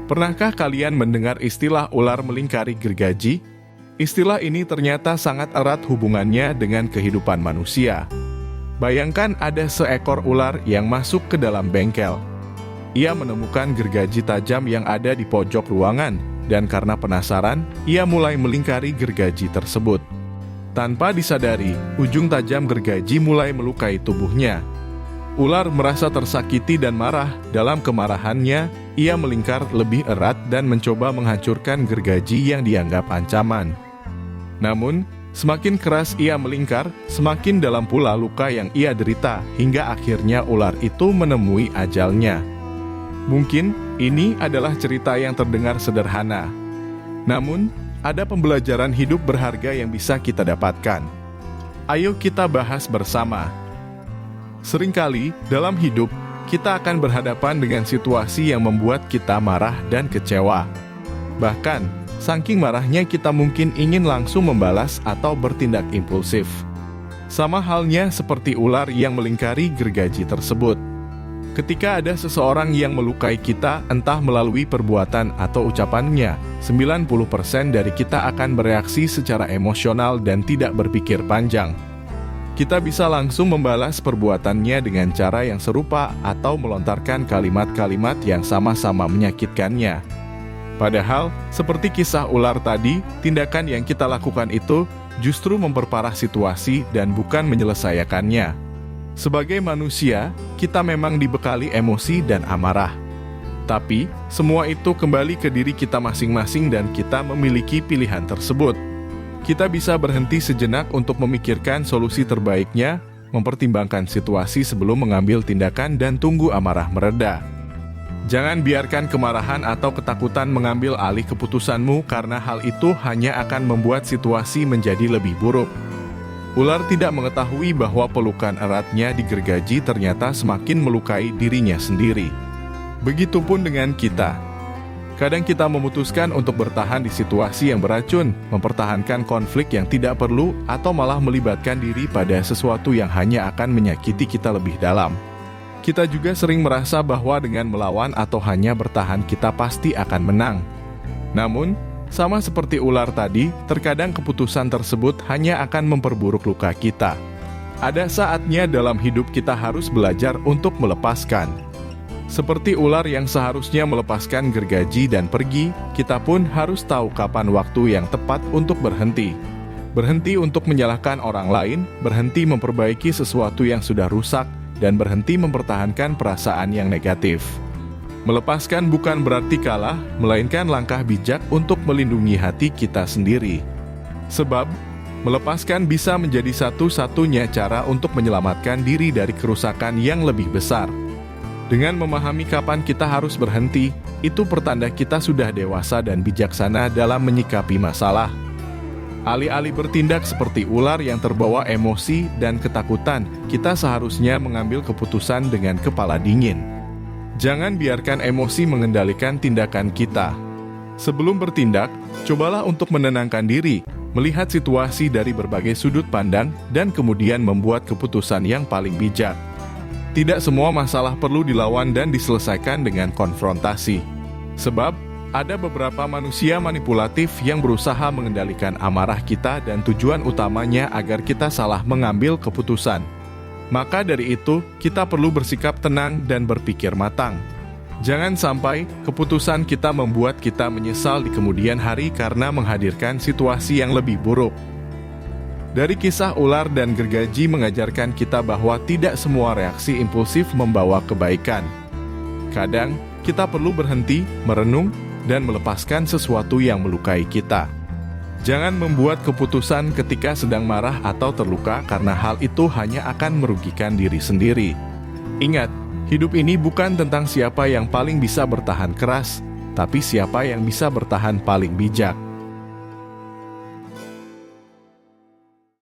Pernahkah kalian mendengar istilah ular melingkari gergaji? Istilah ini ternyata sangat erat hubungannya dengan kehidupan manusia. Bayangkan ada seekor ular yang masuk ke dalam bengkel. Ia menemukan gergaji tajam yang ada di pojok ruangan, dan karena penasaran, ia mulai melingkari gergaji tersebut. Tanpa disadari, ujung tajam gergaji mulai melukai tubuhnya. Ular merasa tersakiti dan marah. Dalam kemarahannya, ia melingkar lebih erat dan mencoba menghancurkan gergaji yang dianggap ancaman. Namun, semakin keras ia melingkar, semakin dalam pula luka yang ia derita, hingga akhirnya ular itu menemui ajalnya. Mungkin ini adalah cerita yang terdengar sederhana. Namun, ada pembelajaran hidup berharga yang bisa kita dapatkan. Ayo kita bahas bersama. Seringkali dalam hidup, kita akan berhadapan dengan situasi yang membuat kita marah dan kecewa. Bahkan, saking marahnya kita mungkin ingin langsung membalas atau bertindak impulsif. Sama halnya seperti ular yang melingkari gergaji tersebut. Ketika ada seseorang yang melukai kita, entah melalui perbuatan atau ucapannya, 90% dari kita akan bereaksi secara emosional dan tidak berpikir panjang. Kita bisa langsung membalas perbuatannya dengan cara yang serupa atau melontarkan kalimat-kalimat yang sama-sama menyakitkannya. Padahal, seperti kisah ular tadi, tindakan yang kita lakukan itu justru memperparah situasi dan bukan menyelesaikannya. Sebagai manusia, kita memang dibekali emosi dan amarah. Tapi, semua itu kembali ke diri kita masing-masing dan kita memiliki pilihan tersebut. Kita bisa berhenti sejenak untuk memikirkan solusi terbaiknya, mempertimbangkan situasi sebelum mengambil tindakan dan tunggu amarah mereda. Jangan biarkan kemarahan atau ketakutan mengambil alih keputusanmu karena hal itu hanya akan membuat situasi menjadi lebih buruk. Ular tidak mengetahui bahwa pelukan eratnya di gergaji ternyata semakin melukai dirinya sendiri. Begitupun dengan kita. Kadang kita memutuskan untuk bertahan di situasi yang beracun, mempertahankan konflik yang tidak perlu, atau malah melibatkan diri pada sesuatu yang hanya akan menyakiti kita lebih dalam. Kita juga sering merasa bahwa dengan melawan atau hanya bertahan kita pasti akan menang. Namun, sama seperti ular tadi, terkadang keputusan tersebut hanya akan memperburuk luka kita. Ada saatnya dalam hidup kita harus belajar untuk melepaskan. Seperti ular yang seharusnya melepaskan gergaji dan pergi, kita pun harus tahu kapan waktu yang tepat untuk berhenti. Berhenti untuk menyalahkan orang lain, berhenti memperbaiki sesuatu yang sudah rusak, dan berhenti mempertahankan perasaan yang negatif. Melepaskan bukan berarti kalah, melainkan langkah bijak untuk melindungi hati kita sendiri. Sebab, melepaskan bisa menjadi satu-satunya cara untuk menyelamatkan diri dari kerusakan yang lebih besar. Dengan memahami kapan kita harus berhenti, itu pertanda kita sudah dewasa dan bijaksana dalam menyikapi masalah. Alih-alih bertindak seperti ular yang terbawa emosi dan ketakutan, kita seharusnya mengambil keputusan dengan kepala dingin. Jangan biarkan emosi mengendalikan tindakan kita. Sebelum bertindak, cobalah untuk menenangkan diri, melihat situasi dari berbagai sudut pandang, dan kemudian membuat keputusan yang paling bijak. Tidak semua masalah perlu dilawan dan diselesaikan dengan konfrontasi. Sebab, ada beberapa manusia manipulatif yang berusaha mengendalikan amarah kita dan tujuan utamanya agar kita salah mengambil keputusan. Maka dari itu, kita perlu bersikap tenang dan berpikir matang. Jangan sampai keputusan kita membuat kita menyesal di kemudian hari karena menghadirkan situasi yang lebih buruk. Dari kisah ular dan gergaji mengajarkan kita bahwa tidak semua reaksi impulsif membawa kebaikan. Kadang, kita perlu berhenti, merenung, dan melepaskan sesuatu yang melukai kita. Jangan membuat keputusan ketika sedang marah atau terluka karena hal itu hanya akan merugikan diri sendiri. Ingat, hidup ini bukan tentang siapa yang paling bisa bertahan keras, tapi siapa yang bisa bertahan paling bijak.